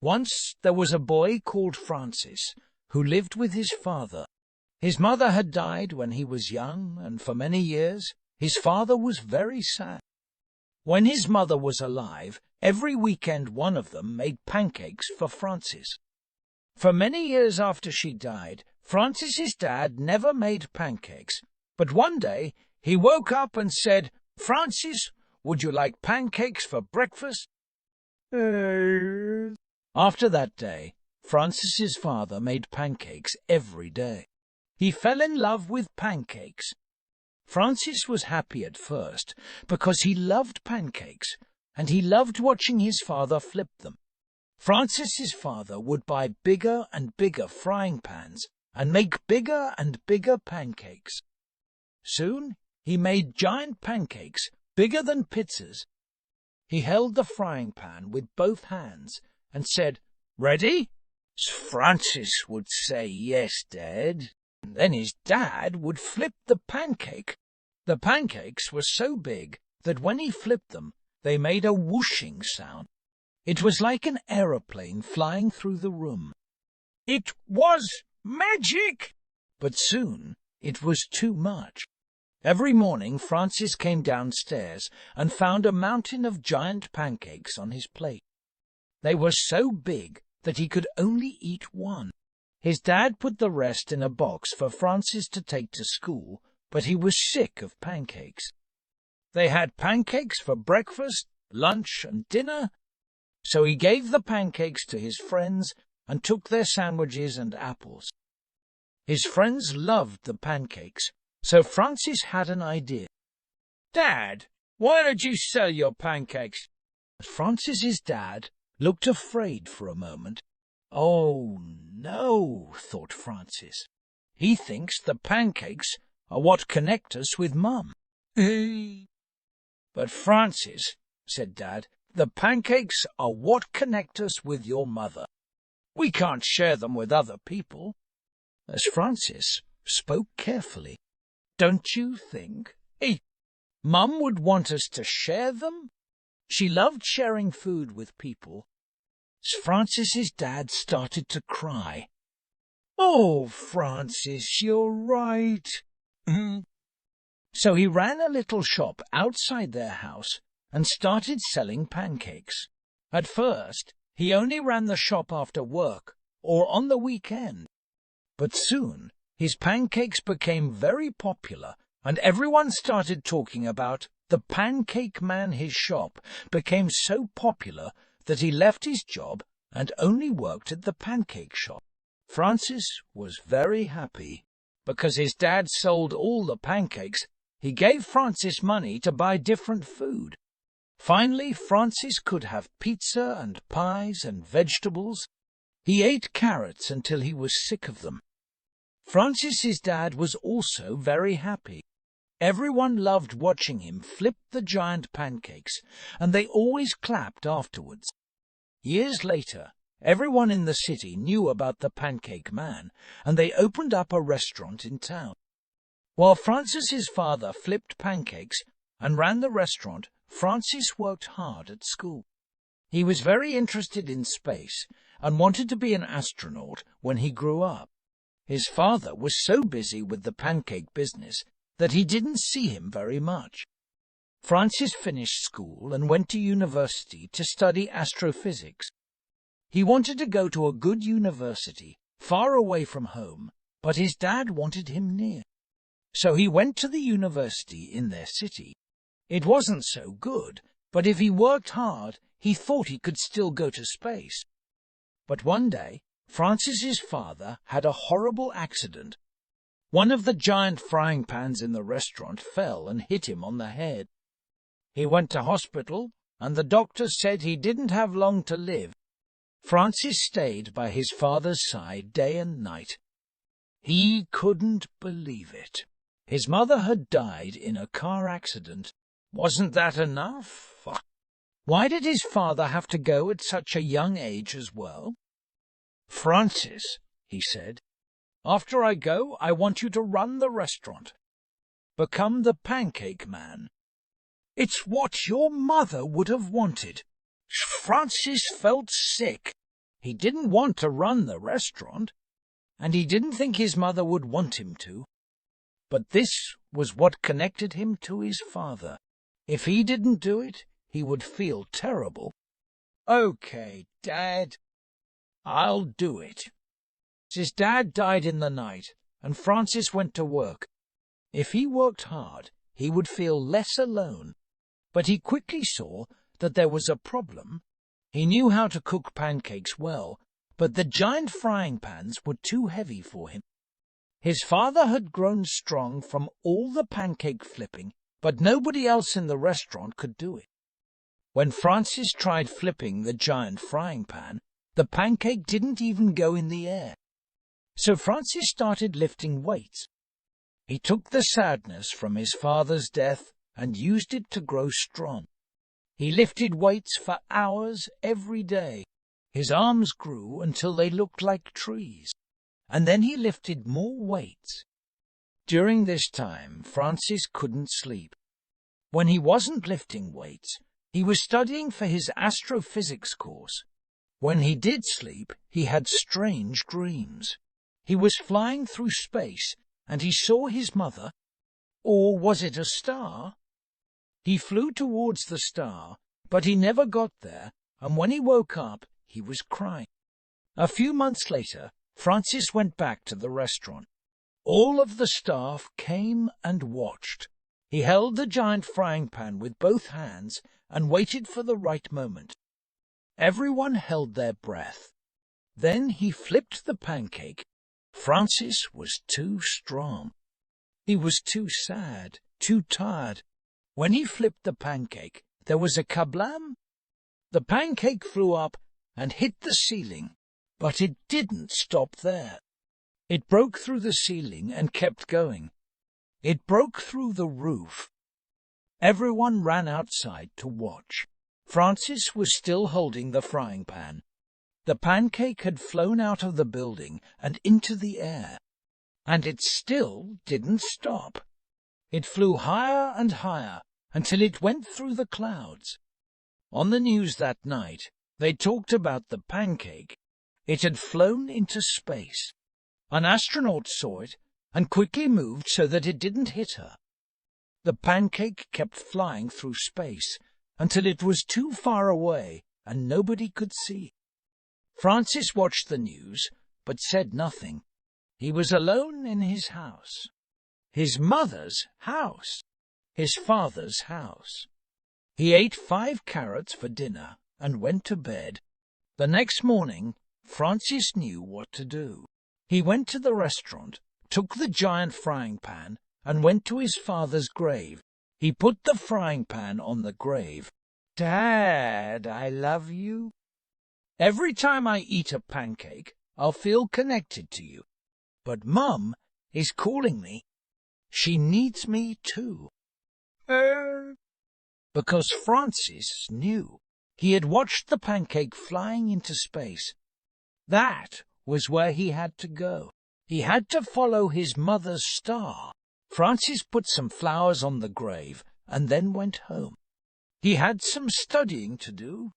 Once there was a boy called Francis who lived with his father. His mother had died when he was young, and for many years his father was very sad. When his mother was alive, every weekend one of them made pancakes for Francis. For many years after she died, Francis's dad never made pancakes, but one day he woke up and said, "Francis, would you like pancakes for breakfast?" After that day, Francis's father made pancakes every day. He fell in love with pancakes. Francis was happy at first because he loved pancakes, and he loved watching his father flip them. Francis's father would buy bigger and bigger frying pans and make bigger and bigger pancakes. Soon he made giant pancakes bigger than pizzas. He held the frying pan with both hands and said, "Ready?" Francis would say, "Yes, Dad." Then his dad would flip the pancake. The pancakes were so big that when he flipped them, they made a whooshing sound. It was like an aeroplane flying through the room. It was magic! But soon it was too much. Every morning Francis came downstairs and found a mountain of giant pancakes on his plate. They were so big that he could only eat one. His dad put the rest in a box for Francis to take to school, but he was sick of pancakes. They had pancakes for breakfast, lunch, and dinner, so he gave the pancakes to his friends and took their sandwiches and apples. His friends loved the pancakes, so Francis had an idea. "Dad, why don't you sell your pancakes?" Francis's dad looked afraid for a moment. "Oh, no," thought Francis. "He thinks the pancakes are what connect us with Mum." "But Francis," said Dad, "the pancakes are what connect us with your mother. We can't share them with other people." As Francis spoke carefully, "Don't you think Mum would want us to share them? She loved sharing food with people." Francis's dad started to cry. "Oh, Francis, you're right." So he ran a little shop outside their house and started selling pancakes. At first, he only ran the shop after work or on the weekend. But soon his pancakes became very popular, and everyone started talking about the Pancake Man. His shop became so popular that he left his job and only worked at the pancake shop. Francis was very happy. Because his dad sold all the pancakes, he gave Francis money to buy different food. Finally, Francis could have pizza and pies and vegetables. He ate carrots until he was sick of them. Francis's dad was also very happy. Everyone loved watching him flip the giant pancakes, and they always clapped afterwards. Years later, everyone in the city knew about the Pancake Man, and they opened up a restaurant in town. While Francis's father flipped pancakes and ran the restaurant, Francis worked hard at school. He was very interested in space and wanted to be an astronaut when he grew up. His father was so busy with the pancake business that he didn't see him very much. Francis finished school and went to university to study astrophysics. He wanted to go to a good university, far away from home, but his dad wanted him near. So he went to the university in their city. It wasn't so good, but if he worked hard, he thought he could still go to space. But one day, Francis's father had a horrible accident. One of the giant frying pans in the restaurant fell and hit him on the head. He went to hospital, and the doctor said he didn't have long to live. Francis stayed by his father's side day and night. He couldn't believe it. His mother had died in a car accident. Wasn't that enough? Why did his father have to go at such a young age as well? "Francis," he said, "after I go, I want you to run the restaurant. Become the Pancake Man." It's what your mother would have wanted. Francis felt sick. He didn't want to run the restaurant, and he didn't think his mother would want him to. But this was what connected him to his father. If he didn't do it, he would feel terrible. "Okay, Dad, I'll do it." His dad died in the night, and Francis went to work. If he worked hard, he would feel less alone. But he quickly saw that there was a problem. He knew how to cook pancakes well, but the giant frying pans were too heavy for him. His father had grown strong from all the pancake flipping, but nobody else in the restaurant could do it. When Francis tried flipping the giant frying pan, the pancake didn't even go in the air. So Francis started lifting weights. He took the sadness from his father's death and used it to grow strong. He lifted weights for hours every day. His arms grew until they looked like trees, and then he lifted more weights. During this time, Francis couldn't sleep. When he wasn't lifting weights, he was studying for his astrophysics course. When he did sleep, he had strange dreams. He was flying through space, and he saw his mother. Or was it a star? He flew towards the star, but he never got there, and when he woke up, he was crying. A few months later, Francis went back to the restaurant. All of the staff came and watched. He held the giant frying pan with both hands and waited for the right moment. Everyone held their breath. Then he flipped the pancake. Francis was too strong. He was too sad, too tired. When he flipped the pancake, there was a kablam. The pancake flew up and hit the ceiling, but it didn't stop there. It broke through the ceiling and kept going. It broke through the roof. Everyone ran outside to watch. Francis was still holding the frying pan. The pancake had flown out of the building and into the air, and it still didn't stop. It flew higher and higher until it went through the clouds. On the news that night, they talked about the pancake. It had flown into space. An astronaut saw it and quickly moved so that it didn't hit her. The pancake kept flying through space until it was too far away and nobody could see. Francis watched the news, but said nothing. He was alone in his house. His mother's house. His father's house. He ate 5 carrots for dinner and went to bed. The next morning, Francis knew what to do. He went to the restaurant, took the giant frying pan, and went to his father's grave. He put the frying pan on the grave. "Dad, I love you. Every time I eat a pancake, I'll feel connected to you. But Mum is calling me. She needs me too." Because Francis knew. He had watched the pancake flying into space. That was where he had to go. He had to follow his mother's star. Francis put some flowers on the grave and then went home. He had some studying to do.